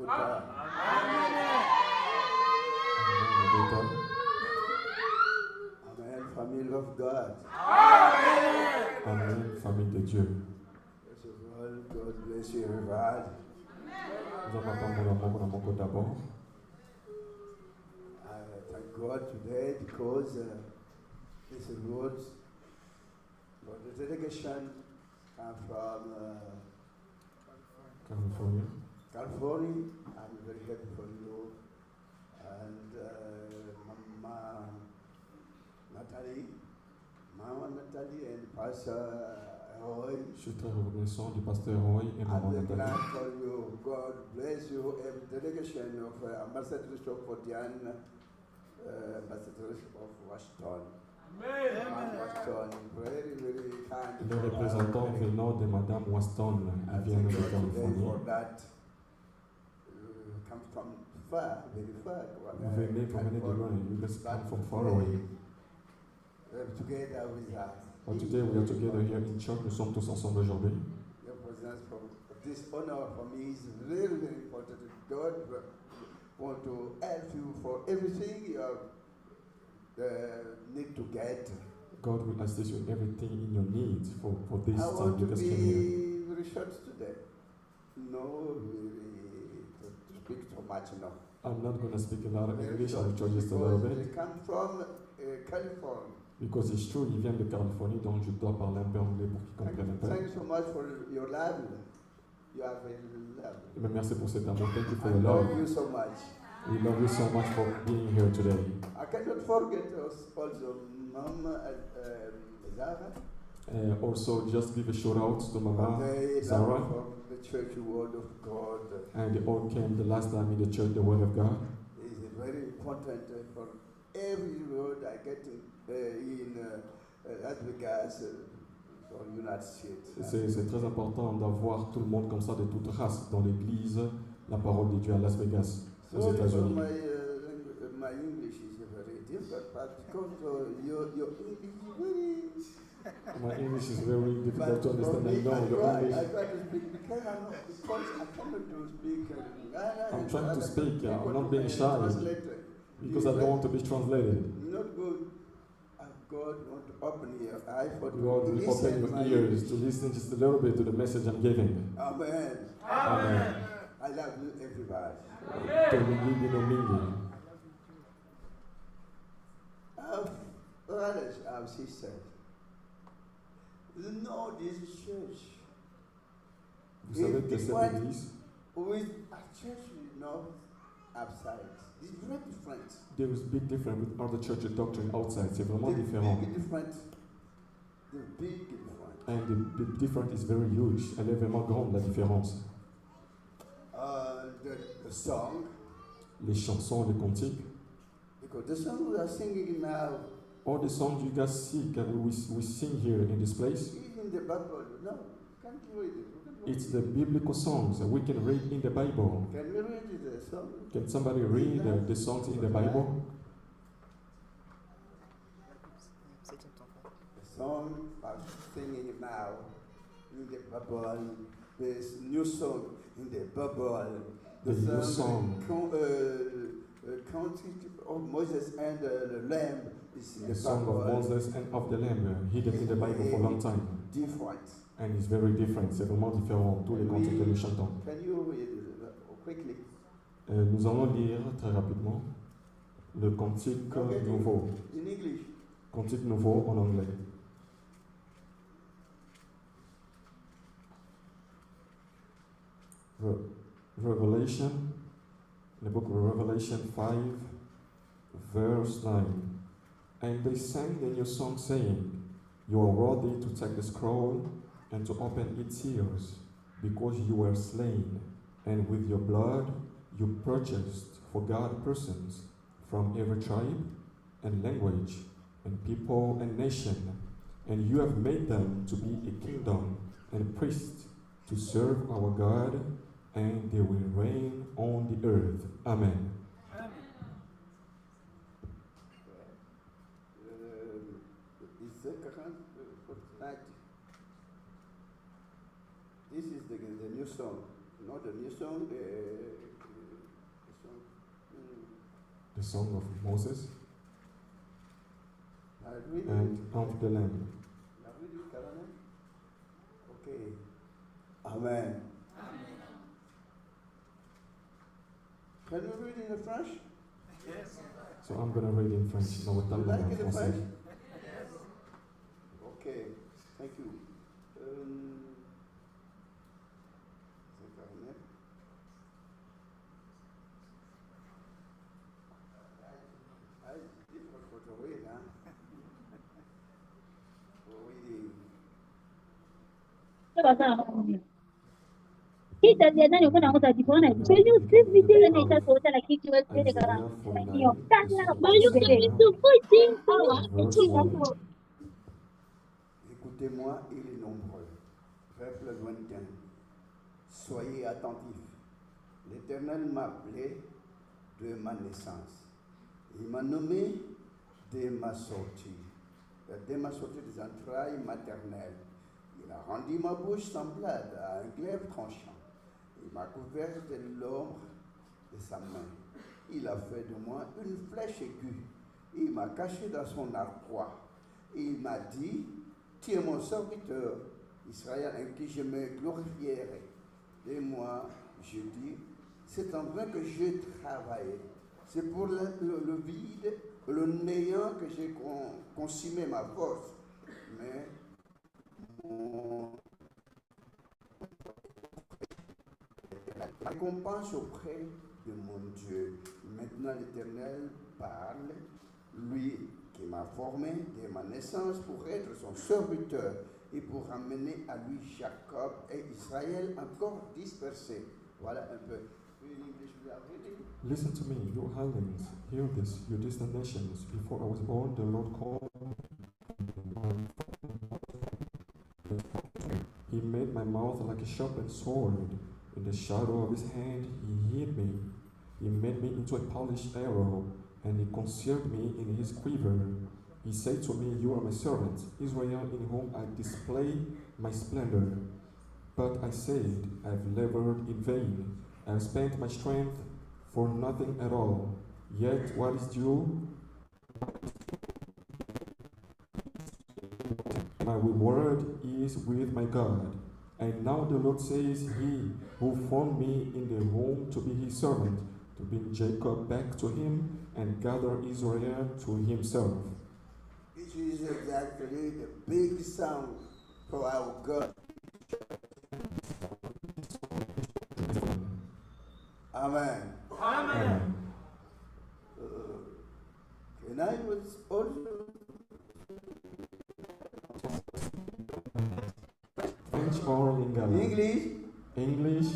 Amen. Amen, famille of God. Amen, famille de Dieu. First of all, God bless you, everybody. Nous avons attendu l'amour d'abord. I thank God today because this road for the delegation come from Californie. California. I'm very happy for you. And Mama Nathalie and Pastor Roy. Je suis très reconnaissant du pasteur Roy et maman I'm glad Nathalie. for you. God bless you. Every delegation of Ambassador of Fordian, Ambassador of Washington. Washington, very, very kind. Les représentants venant de Madame Waston viennent de Californie. For that, come from far, very far. Vous venez de loin. You guys come from far away. Together with us. But today we are together here in church. Nous sommes tous ensemble aujourd'hui. Your presence from this honor for me is very, very important. God want to help you for everything you need to get. God will assist you in everything in your needs for this I time want to because be came here. very short today. No, really, to speak so much, no. I'm not going to speak a lot of Very English. short, I'll try just a little because bit. they come from California. Because it's true, il vient de Californie, donc je dois parler un peu anglais pour qu'ils comprennent un peu. Thank you so much for your love. You are very lovely. Mais merci pour cet amour. Thank you for I your love love. you so much. We love you so much for being here today. I cannot forget also Mom Zara. Also, just give a shout out to Mama They Zara. love from the church word of God. And they all came the last time in the church, the Word of God. Is very important for every word I get in Las Vegas or United States. C'est très important d'avoir tout le monde comme ça, de toute race, dans l'église, la parole de Dieu à Las Vegas, aux Sorry for États-Unis. my English is very difficult, but because your English is very. My English is very difficult to But understand. I know I your try English. to speak because I cannot do speak. I'm trying to speak. I'm not being shy Translator. because I don't want to be translated. Not good. God want to open your eyes for God will open your ears to listen just a little bit to the message I'm giving. Amen. Amen. I love you, everybody. Brothers and sisters, you know this church. Vous savez que cette église, With a church, you know, outside. It's very different. there is big difference with other church doctrine outside. C'est vraiment différent. Big different. The big different. And the difference is very huge. Elle est vraiment grande, la différence. The song, Les chansons, les cantiques, because the song we are singing now, all the songs you guys see, we sing here in this place, even the Bible, no, can't you read it? it's the biblical songs that we can read in the Bible. Can we read the song? Can somebody read the songs in the Bible? The song I'm singing now in the Bible, this new song in the Bible, The new song. Country of Moses and the Lamb is in The the song of Bible. Moses and of the Lamb, hidden in the Bible for a long time. Different. And it's very different, c'est vraiment différent, tous les cantiques que nous chantons. Can you read it quickly? Nous allons lire très rapidement le cantique nouveau. In English. Cantique nouveau en anglais. Revelation, the book of Revelation 5, verse 9. And they sang the new song saying, You are worthy to take the scroll and to open its seals, because you were slain, and with your blood you purchased for God persons from every tribe and language and people and nation, and you have made them to be a kingdom and priests to serve our God, and they will reign on the earth. Amen. This is the new song, not the new song. the song of Moses read and of the Lamb. Okay. Amen. Can you read in the French? Yes. So I'm going to read in French. You like it in French? Okay. Thank you. Écoutez-moi, il est nombreux. Peuple lointain, soyez attentifs. L'Éternel m'a appelé de ma naissance. Il m'a nommé dès ma sortie des entrailles maternelles. Il a rendu ma bouche semblable à un glaive tranchant. Il m'a couvert de l'ombre de sa main. Il a fait de moi une flèche aiguë. Il m'a caché dans son arpois. Il m'a dit, tu es mon serviteur, Israël, en qui je me glorifierai. Et moi, je dis, c'est en vain que j'ai travaillé. C'est pour le vide, le néant que j'ai consumé ma force. Mais mon récompense auprès de mon Dieu. Maintenant l'Éternel parle, lui qui m'a formé dès ma naissance pour être son serviteur et pour ramener à lui Jacob et Israël encore dispersés. Voilà un peu. Listen to me, you highlands, hear this, you distant nations. Before I was born, the Lord called me. He made my mouth like a sharpened sword. In the shadow of his hand, he hid me. He made me into a polished arrow, and he concealed me in his quiver. He said to me, you are my servant, Israel, in whom I display my splendor. But I said, I have labored in vain. I have spent my strength for nothing at all. Yet what is due? My reward is with my God. And now the Lord says, he who formed me in the womb to be his servant, to bring Jacob back to him and gather Israel to himself. This is exactly the big sound for our God. Amen. Amen. And I was also French or Lingala? English. English.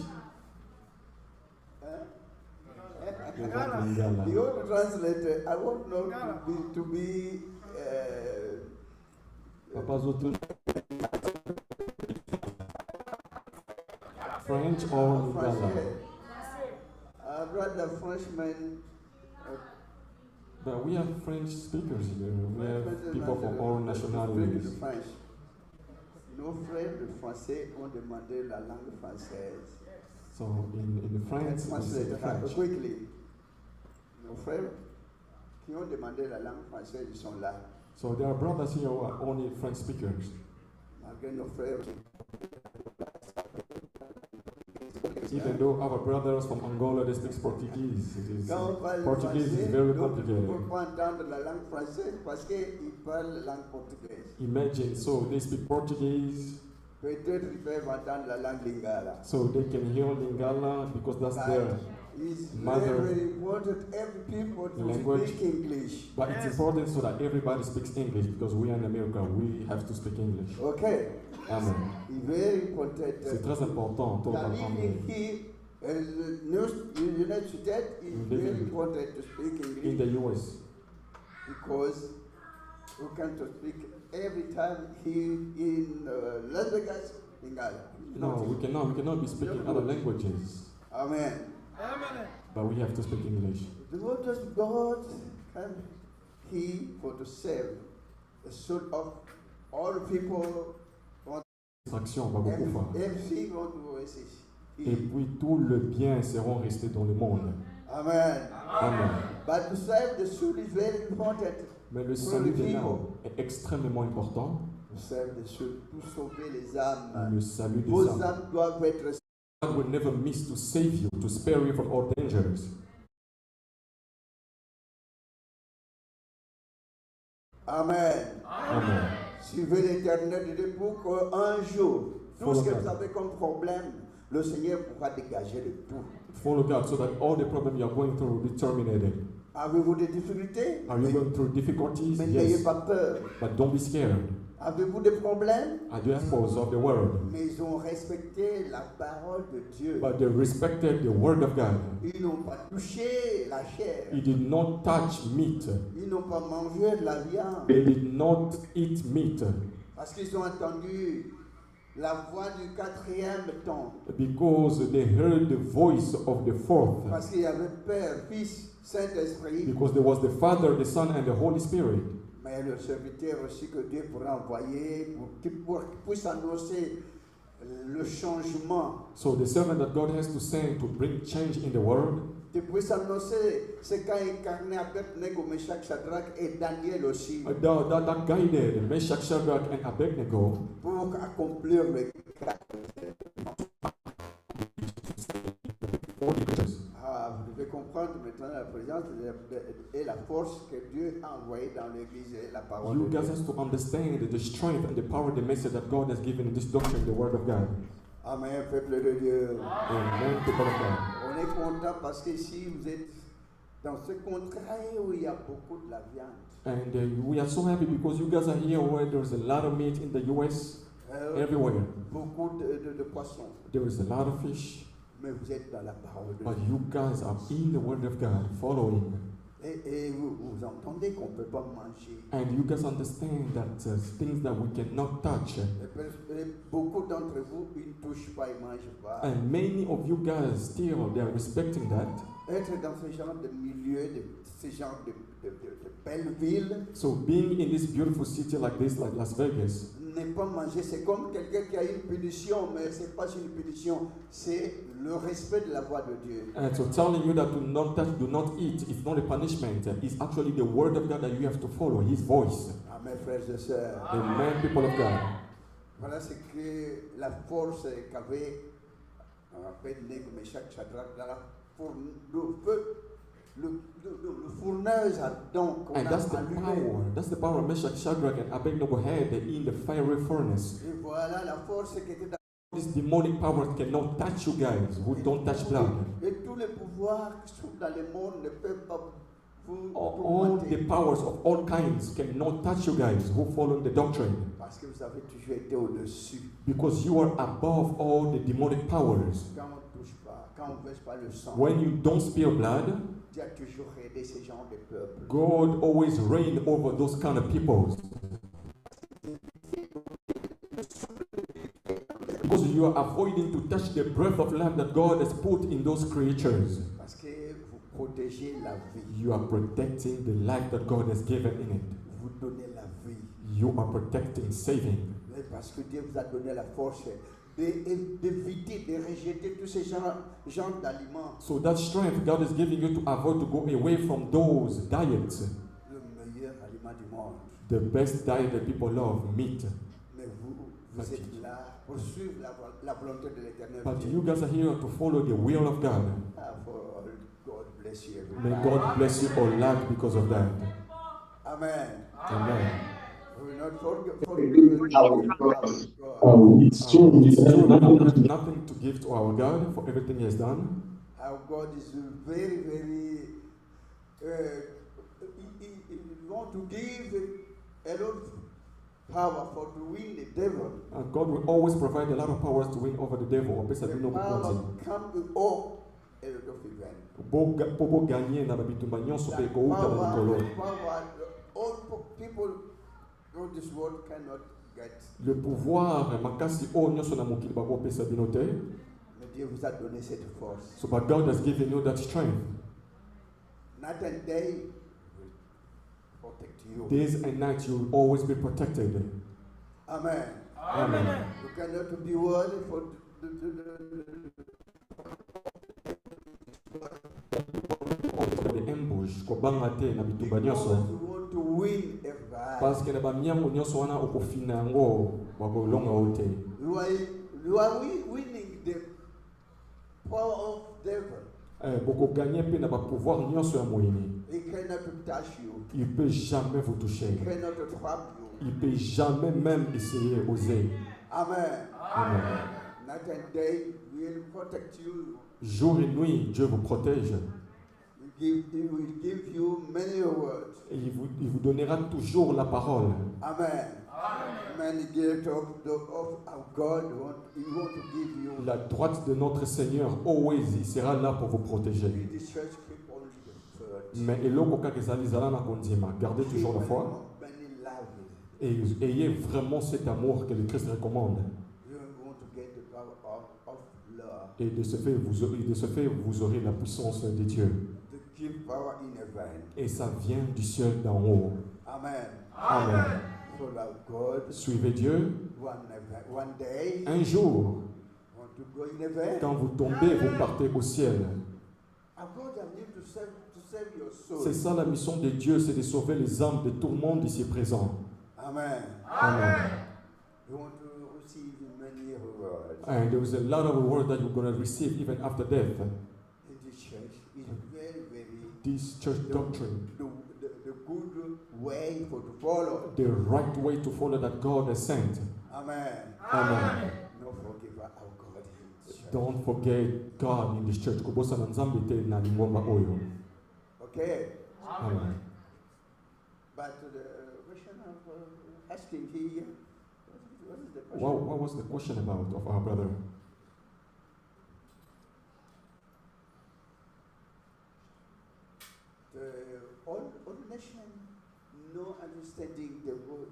Lingala. The old translator, I want not to be Papa Zoto. French or Lingala? I'd rather Frenchman. But we have French speakers here. We have people from all nationalities. French. Nos frères de français ont demandé la langue française. So in France, we say French. Quickly. Nos frères qui ont demandé la langue française, ils sont là. So there are brothers here who are only French speakers. Malgré nos frères. Even though our brothers from Angola, they speak Portuguese. Portuguese is very complicated. Imagine, so they speak Portuguese. So they can hear Lingala because that's their mother language. But it's important so that everybody speaks English because we are in America, we have to speak English. Okay. Amen. C'est très important. United States is very important to speak English. In the US. Because we can to speak every time here in Las Vegas, Lingala. No, we cannot be speaking other languages. Amen. Amen. But we have to speak English. The word of God can He for to save the soul of all people. Distraction va beaucoup faire. Et puis tout le bien seront restés dans le monde. Amen. Amen. But to save the soul is very important. Mais le salut de l'âme est extrêmement important. To save the soul, pour sauver les âmes. Le salut des Vos âmes. âmes doivent être. God will never miss to save you, to spare you from all dangers. Amen. Amen. Suivez l'Éternel de Dieu pour qu'un jour, tout ce que Follow vous God. avez comme problème, le Seigneur pourra dégager de tout. Follow God so that all the problems you are going through will be terminated. Avez-vous des difficultés? Are you going through difficulties? Mais n'ayez Yes. pas peur. But don't be scared. Avez-vous des problèmes? Are you exposed of the world? Mais ils ont respecté la parole de Dieu. But they respected the word of God. Ils n'ont pas touché la chair. He did not touch meat. Ils n'ont pas mangé de la viande. They did not eat meat Parce qu'ils ont entendu la voix du quatrième temps. because they heard the voice of the fourth. Parce qu'il y avait Père, Fils, Saint-Esprit. Because there was the Father, the Son, and the Holy Spirit. Mais le serviteur aussi que Dieu pourra envoyer pour qu'il puisse annoncer le changement. So the servant that God has to send to bring change in the world, Qu'il puisse annoncer ce qu'a incarné Abednego, Meshach, Shadrach et Daniel aussi. that guided Meshach, Shadrach, and Abednego Pour accomplir le vous devez comprendre maintenant la présence et la force que Dieu a envoyée dans l'église et la parole You de guys Dieu. have to understand the strength and the power, the message that God has given in this doctrine, the word of God. Amen, peuple de Dieu. Amen, people of God. On est content parce que si vous êtes dans ce contraire où il y a beaucoup de la viande, And we are so happy because you guys are here where there's a lot of meat in the US, everywhere. beaucoup de poissons, There is a lot of fish, mais vous êtes dans la parole de but Dieu. you guys are in the word of God, following. Et vous entendez qu'on ne peut pas manger. And you guys understand that things that we cannot touch. Et beaucoup d'entre vous, ils ne touchent pas, ils ne mangent pas. And many of you guys still, they are respecting that. Être dans ce genre de milieu, ce genre de belle ville, So being in this beautiful city like this, like Las Vegas, ne pas manger, c'est comme quelqu'un qui a une punition, mais ce n'est pas une punition, c'est le respect de la voix de Dieu. and so telling you that do not touch, do not eat, it's not a punishment. It's actually the word of God that you have to follow, His voice. Amen, frères et sœurs. Amen, people of God. Voilà ce que la force qu'avait Abednego, Meshach, Shadrach dans la le fourneuse à dents qu'on And a that's the allumé. power. That's the power Meshach, Shadrach, and Abednego had in the fiery furnace. Et voilà la force qui était dans This demonic power cannot touch you guys who don't touch blood. et tous les pouvoirs qui sont dans le monde ne peuvent pas vous All the tourmenter. powers of all kinds cannot touch you guys who follow the doctrine. Parce que vous avez toujours été au-dessus. Because you are above all the demonic powers. Quand on ne touche pas, quand on ne verse pas le sang, When you don't spill blood, Dieu a toujours aidé ces gens de peuple. God always reign over those kind of peoples. Because you are avoiding to touch the breath of life that God has put in those creatures. Parce que vous protégez la vie. You are protecting the life that God has given in it. Vous donnez la vie. You are protecting, saving. Mais parce que Dieu vous a donné la force d'éviter, de rejeter tous ces genres d'aliments. So that strength God is giving you to avoid to go away from those diets. Le meilleur aliment du monde. The best diet that people love, meat. Mais vous êtes là pour suivre la volonté de l'Éternel. But you guys are here to follow the will of God. God bless you. May everybody. God bless you all life because of that. Amen. Amen. We will not forget It's true. It's true. Nothing to give to our God for everything He has done. Our God is very, very. He want to give a lot of power for to win the devil. And God will always provide a lot of powers to win over the devil. The power come with all a lot of event. Popo gagner na babitumba nyonso pe kouta na likolo. Power, all people of this world cannot get. Le pouvoir makasi o nyonso na mokili bakopesa bino te. Mais Dieu vous a donné cette force. So but God has given you that strength. Night and day will protect you. Days and nights you will always be protected. Amen. Amen. You cannot be worthy for The ambush kobanga te na bitumba because nyonso you want to win everybody. parce que na bamiango nyonso wana okofina yango bakolonga yo te. You are winning the power of devil. Bokoganye mpe na bapouvoir nyonso ya moyini. He cannot touch you. Il peut jamais vous toucher. He cannot trap you. Il peut jamais même essayer, oser. Amen. Amen. Night and day will protect you. Jour et nuit, Dieu vous protège. He will give you many words. Et il vous donnera toujours la parole. Amen. Amen. The gift of God, He want to give you. La droite de notre Seigneur, always, il sera là pour vous protéger. This church keep only the church. Mais eloko kakezali zala na kondima, gardez toujours la foi. Et ayez vraiment cet amour que le Christ recommande. You want to get the power of love. Et de ce fait, vous aurez la puissance de Dieu. To give power in heaven. Et ça vient du ciel d'en haut. Amen. Amen. Follow God. Suivez Dieu. One day. Un jour, Want to go in heaven. quand vous tombez, vous partez au ciel. God has need to save your soul. C'est ça la mission de Dieu, c'est de sauver les âmes de tout le monde ici présent. Amen. Amen. You want to receive many rewards. And there is a lot of reward that you're going to receive even after death. In this church is very This church doctrine, the good way to follow. the right way to follow that God has sent. Amen. Amen. No forgive our God in this church. Don't forget God in this church. Kubosa na Nzambe te na lingomba oyo. Okay. Amen. But the question of asking here, what is the question? What was the question about of our brother? All nation no understanding the word,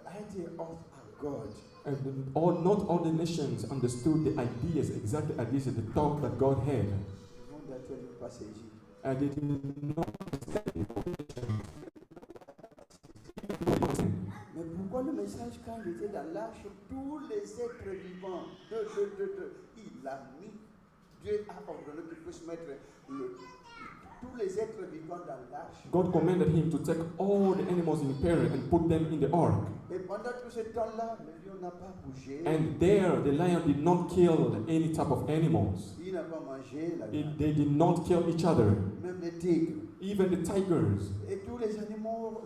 idea of our God. And not all the nations understood the ideas, exact ideas, the thought that God had. And they did not understand. Mais pourquoi le message, quand il était dans l'arche, tous les êtres vivants, il a mis, Dieu a ordonné qu'il puisse mettre tous les êtres vivants dans l'arche. God commanded him to take all the animals in peril and put them in the ark. Et pendant tout ce temps-là, le lion n'a pas bougé. And there, the lion did not kill any type of animals. Il n'a pas mangé la viande. They did not kill each other. Même les tigres. Even the tigers. Et tous les animaux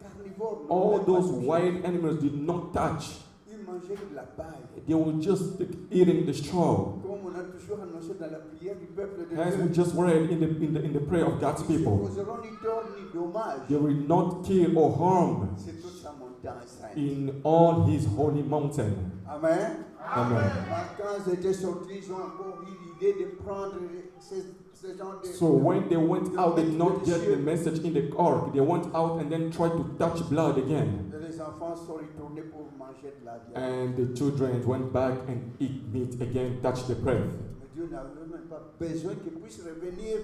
carnivores. All those wild animals did not touch. Ils mangeaient de la paille. They were just eating the straw. Comme on a toujours annoncé dans la prière du peuple de As we Dieu. just read in the prayer of God's Ils ne people. causeront ni tort ni dommage. They will not kill or harm C'est toute sa montagne sainte. in all his holy mountain. Amen. Amen. Quand ils étaient sortis, ils ont encore eu l'idée de prendre ces gens de... So when they went out, they did not get the message in the ark. They went out and then tried to touch blood again. Les enfants sont retournés pour manger de la viande. And the children went back and eat meat again, touched the bread. Mais Dieu n'avait même pas besoin qu'ils puissent revenir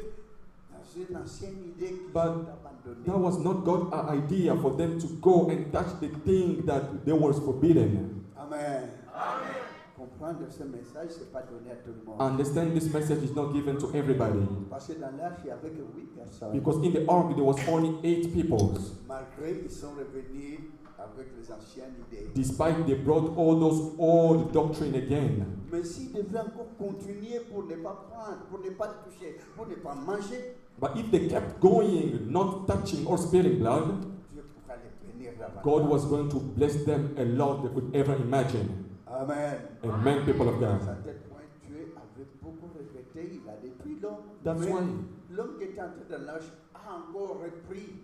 dans une ancienne idée qu'ils But ont abandonnée. that was not God's idea for them to go and touch the thing that they were forbidden. Amen. Amen. Comprendre ce message, c'est pas donné à tout le monde. Understand this message is not given to everybody. Parce que dans l'arche, il y avait que 8 personnes. Because in the ark there was only 8 people. Malgré qu'ils sont revenus avec les anciennes idées. Despite they brought all those old doctrine again. Mais s'ils devaient encore continuer pour ne pas prendre, pour ne pas toucher, pour ne pas manger, But if they kept going, not touching or spilling blood, Dieu pourra les bénir davantage. God was going to bless them a lot they could ever imagine. Amen. Amen, people of God. À tel point, Dieu avait beaucoup regretté, il a détruit l'homme. That's Mais why l'homme qui était entré dans l'âge a encore repris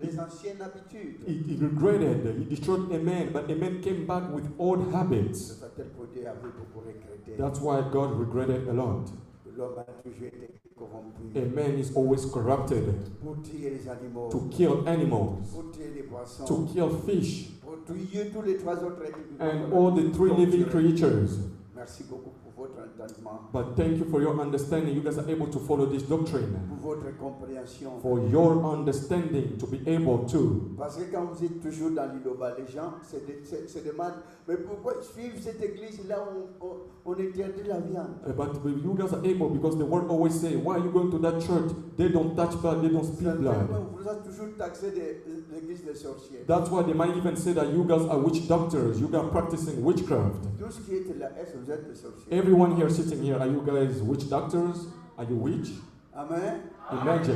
les anciennes habitudes. he regretted, he destroyed a man, but a man came back with old habits. À tel point, Dieu avait beaucoup regretté. That's why God regretted a lot. L'homme a toujours été corrompu. A man is always corrupted Pour tuer les animaux, to kill animals, pour tuer les poissons, to kill fish, pour tuer tous les trois autres êtres vivants. and all the 3 living creatures. Merci beaucoup pour votre entendement, But thank you for your understanding. You guys are able to follow this doctrine. pour votre compréhension. For your understanding to be able to. Parce que quand vous êtes toujours dans Liloba, les gens se demandent, mais pourquoi suivre cette église là où on interdit la viande? But you guys are able, because the word always say, why are you going to that church? They don't touch blood, they don't speak blood. Vous avez toujours taxé de l'église des sorciers. That's why they might even say that you guys are witch doctors. You guys practicing witchcraft. Tout ce qui est là, est-ce que vous êtes des sorciers? Everyone here sitting here, are you guys witch doctors? Are you witch? Amen. Imagine.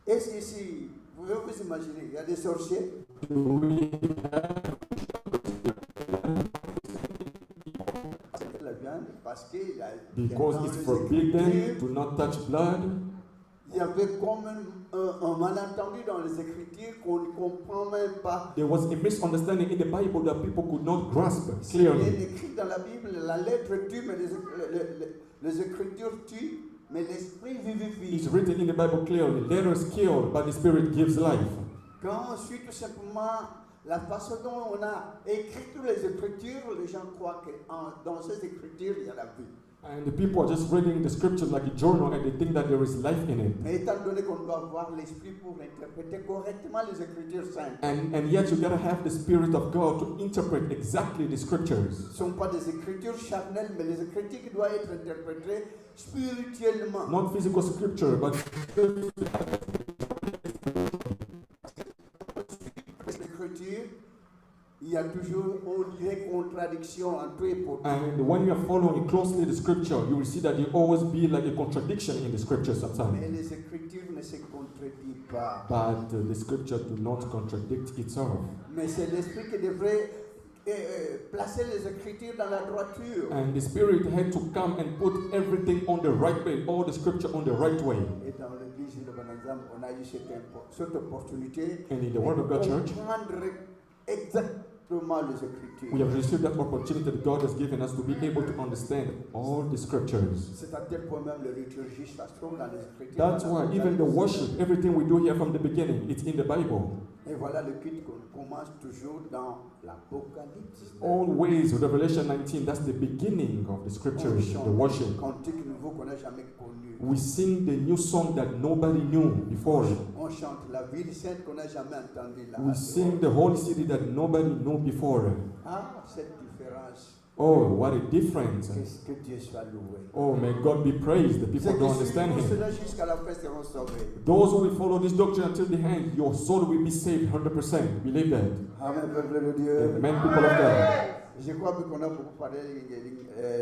Est-ce qu'ici, vous pouvez vous imaginer, il y a des sorciers? La viande, parce qu'il y a Because dans it's les forbidden Écritures, to not touch blood. il y avait comme un malentendu dans les Écritures qu'on ne comprend même pas. There was a misunderstanding in the Bible that people could not grasp Il est clearly. écrit dans la Bible, la lettre tue, mais les Écritures tuent, mais l'Esprit vivifie. It's written in the Bible clearly. Letters kill, but the Spirit gives life. Quand on suit tout simplement la façon dont on a écrit toutes les Écritures, les gens croient que dans ces Écritures, il y a la vie. And the people are just reading the scriptures like a journal and they think that there is life in it. Mais étant donné qu'on doit avoir l'Esprit pour interpréter correctement les Écritures saintes, And yet you gotta have the Spirit of God to interpret exactly the scriptures. ce ne sont pas des Écritures charnelles, mais les Écritures qui doivent être interprétées spirituellement. Not physical scripture, but L'Écriture, il y a toujours, on dirait, contradiction entre eux pour and when you are following closely the scripture, you will see that there always be like a contradiction in the scripture sometimes. mais les Écritures ne se contredisent pas. But the scripture do not contradict itself. Mais c'est l'Esprit qui devrait placer les Écritures dans la droiture. And the Spirit had to come and put everything on the right way, all the scripture on the right way. Et dans l'église Liloba Na Nzambe, on a eu cette opportunité And in the Word of God Church, comprendre exactement les Écritures. we have received that opportunity that God has given us to be able to understand all the scriptures. C'est à tel point même le liturgie, ça se trouve dans les Écritures. That's why even the worship, everything we do here from the beginning, it's in the Bible. Et voilà le culte qu'on commence toujours dans l'Apocalypse. Always, Revelation 19, that's the beginning of the scriptures, the worship. Cantique nouveau qu'on n'a jamais connu. We sing the new song that nobody knew before. On chante la ville sainte qu'on n'a jamais entendue là. We sing the holy city that nobody knew before. Ah, cette différence. Oh, what a difference. Qu'est-ce que Dieu soit loué. Oh, may God be praised. The people Ceux don't qui understand suivront Him. cela jusqu'à la fin seront sauvés. Those who will follow this doctrine until the end, your soul will be saved 100%. Believe that. Amen, peuple de Dieu. Amen, people of God. Je crois qu'on a beaucoup parlé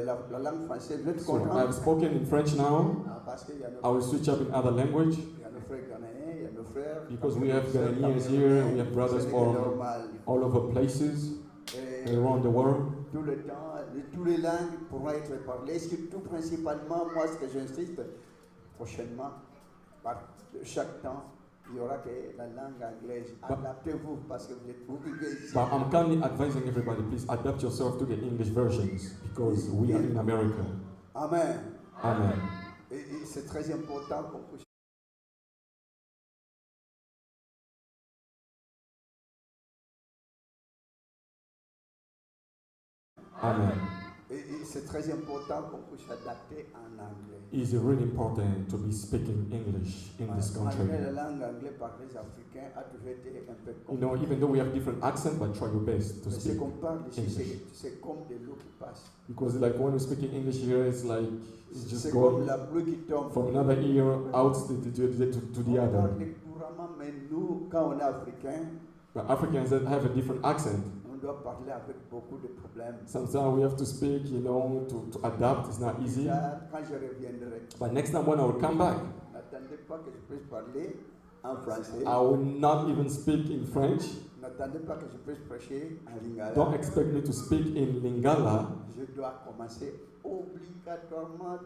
la langue française. Vous êtes So contents? I've spoken in French now. Ah, parce qu'il y a nos, I will switch up in other language il y a nos frères ghanéens, il y a nos frères. because we have Ghanaians here, we have brothers C'est from normal. all over places Et around the world. tout le temps, toutes les langues pourront être parlées. Surtout, principalement, moi, ce que j'insiste prochainement, par chaque temps, il y aura que la langue anglaise. Adaptez-vous parce que vous vivez ici. But I'm kindly advising everybody, please adapt yourself to the English versions because we are in America. Amen. Amen. Et c'est très important pour que Amen. et c'est très important pour que s'adapter en anglais. It's really important to be speaking English in this country. Malgré la langue anglaise par les Africains a toujours été un peu You know, even though we have different accents, but try your best to mais ce speak qu'on parle ici, English. c'est comme de l'eau qui passe. Because like when we're speaking English here, it's like it's just C'est comme going la pluie qui tombe. from another ear out to the On other. parle couramment, mais nous, quand on est africain, But Africans that have a different accent. on doit parler avec beaucoup de problèmes. Sometimes we have to speak, you know, to adapt. It's not easy. Ça, quand je reviendrai, But next time when I will come back, n'attendez pas que je puisse parler en français. I will not even speak in French. N'attendez pas que je puisse prêcher en lingala. Don't expect me to speak in Lingala. Je dois commencer obligatoirement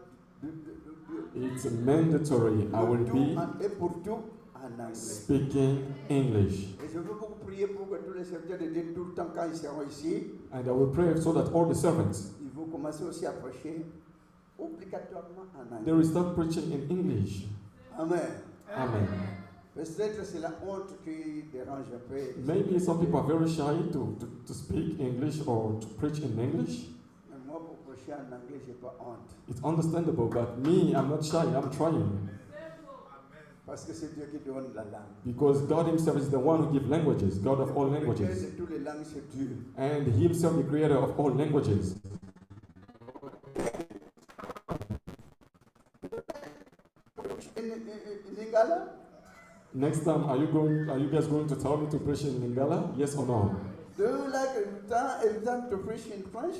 It's mandatory. I will be et pour tout en anglais. speaking English. Et je veux beaucoup prier pour que tous les serviteurs de Dieu, tout le temps quand ils seront ici, And I will pray so that all the servants, ils vont commencer aussi à prêcher obligatoirement en they anglais. will start preaching in English. Amen. Amen. Peut-être c'est la honte qui dérange un peu. Maybe some people are very shy to speak English or to preach in English. Mais moi, pour prêcher prêcher en anglais, j'ai pas honte. It's understandable, but me, I'm not shy, I'm trying. Parce que c'est Dieu qui donne la langue. Because God Himself is the one who gives languages, God of all Le languages. créateur de toutes les langues, c'est Dieu. And He Himself, the creator of all languages. In Lingala? Next time, are you guys going to tell me to preach in Lingala? Yes or no? Do you like every time to preach in French?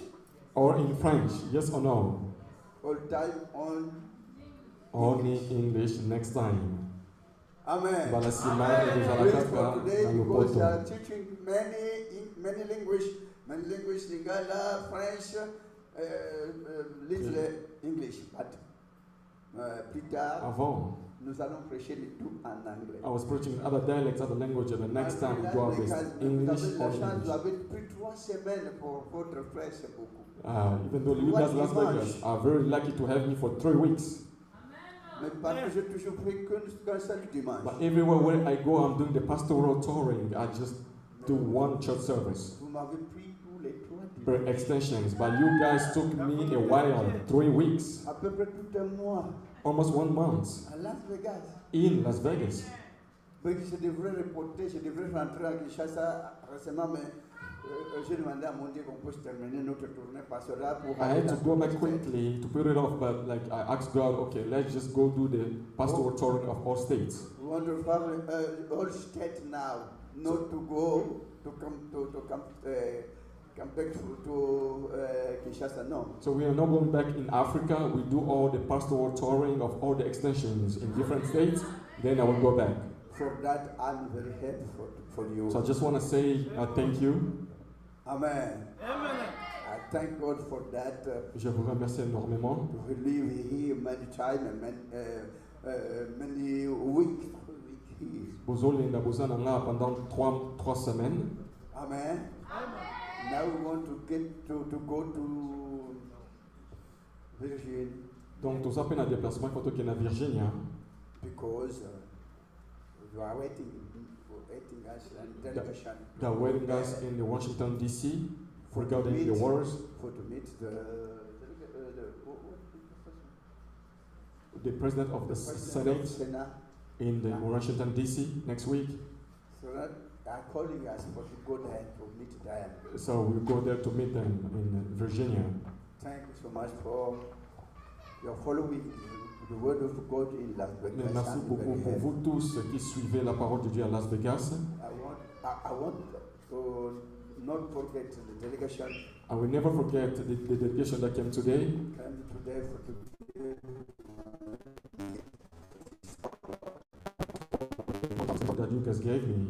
Or in French? Yes or no? All time on Only English next time. Amen. Bala simama Praise kujalaka for today na because they lupoto. are teaching many language, Lingala, French, little English. But plus tard, Avant, nous allons prêcher le tout en anglais. I was preaching in other dialects, other languages. The next time we go with English Vous or avez la chance, vous English. avez pris 3 semaines pour votre frère, c'est beaucoup. Even though you guys Las Vegas are very lucky to have me for 3 weeks. Mais parce que j'ai toujours pris qu'un seul dimanche. But everywhere where I go, I'm doing the pastoral touring. I just do one church service Vous m'avez pris tous les 3 per dimanches. extensions. But you guys took me a while, 3 weeks, À peu près tout un mois almost 1 month à Las Vegas. in Las Vegas. Oui, je devrais reporter, je devrais rentrer à Kinshasa récemment, mais j'ai demandé à mon Dieu qu'on puisse terminer notre tournée pastorale pour I had to go back quickly to put it off, but like I asked God, okay, let's just go do the pastoral touring of all states. We want to travel all state now, not to go to come back to Kinshasa. No. So we are not going back in Africa. We do all the pastoral touring of all the extensions in different states. Then I will go back. For that, I'm very happy for you. So I just want to say thank you. Amen. Amen. I thank God for that. Je vous remercie énormément. We live here many time and many weeks. Bozolinda bozana nga pendant 3 semaines. Amen. Now we want to get to go to Virginia Donc nous avons un déplacement quand on est à Virginia because you are waiting us and delegation. They are waiting us in the Washington D.C. regarding the wars. For to meet The president of the Senate in the Washington D.C. next week. So that are calling us for to go there to meet them. So we'll go there to meet them in Virginia. Thank you so much for your following the word of God in Las Vegas. Merci I'm beaucoup very pour happy. vous tous qui suivez la parole de Dieu à Las Vegas. I want to not forget the delegation I will never forget the delegation that came today. came today That you guys gave me.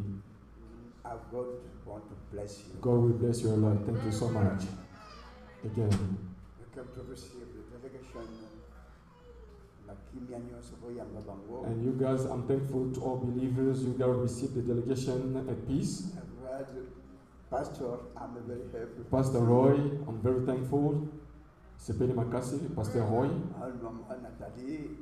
God want to bless you. God will bless you a lot. Thank you so much. Again. You come to receive the delegation. And you guys, I'm thankful to all believers. You guys received the delegation at peace. Pastor, I'm very happy. Pastor Roy, I'm very thankful. Sepeli Makasi, Pastor Roy. Nathalie,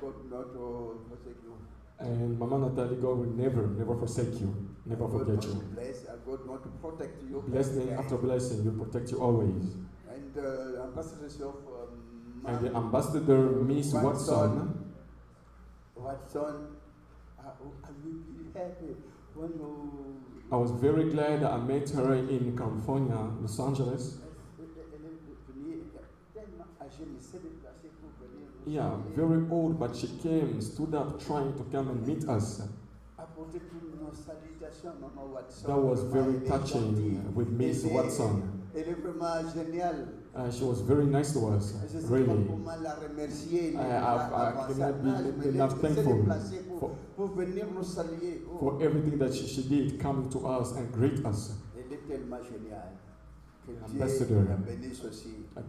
God not to forsake you. And Mama Natalie, God will never forsake you, never forget you. Bless, God want to protect you. Blessing after blessing, will protect you always. And ambassador of And the ambassador, Miss Watson. Watson, I will be happy when you. I was very glad that I met her in California, Los Angeles. Yeah, very old, but she came, stood up, trying to come and meet us. That was very touching with Miss Watson. She was very nice to us, really. I cannot be enough thankful for everything that she did, coming to us and greet us. Ambassador,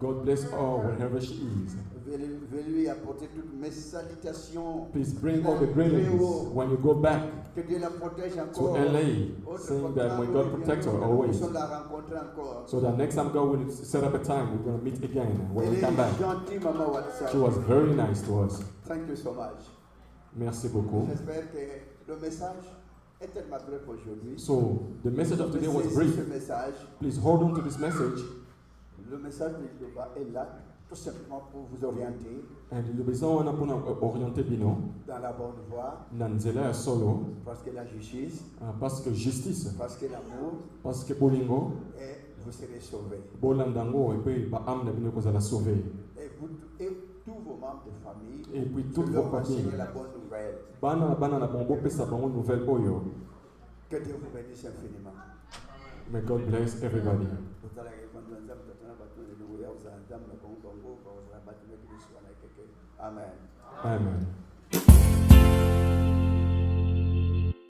God bless all wherever she is. Please bring all the greetings when you go back to LA, saying that may God protect her always. So that next time God will set up a time, we're going to meet again when we come back. She was very nice to us. Thank you so much. Merci beaucoup. J'espère que le message est tellement bref aujourd'hui. So the message of today was brief. Please hold on to this message. Le message de Liloba est là tout simplement pour vous orienter And lilobezo wana pona orienter bino dans la bonne voie, na nzela ya solo parce que la justice, parce que justice, parce que l'amour, parce que bolingo et vous serez sauvés. bolandango et puis ba âme na bino kozala sauvé. Et tous vos membres de famille, Et puis je toutes leur vos familles. enseigne la bonne nouvelle. Bana na bongo pesa bango nouvelle oyo. Que Dieu vous bénisse infiniment. May God bless everybody. Amen. Amen.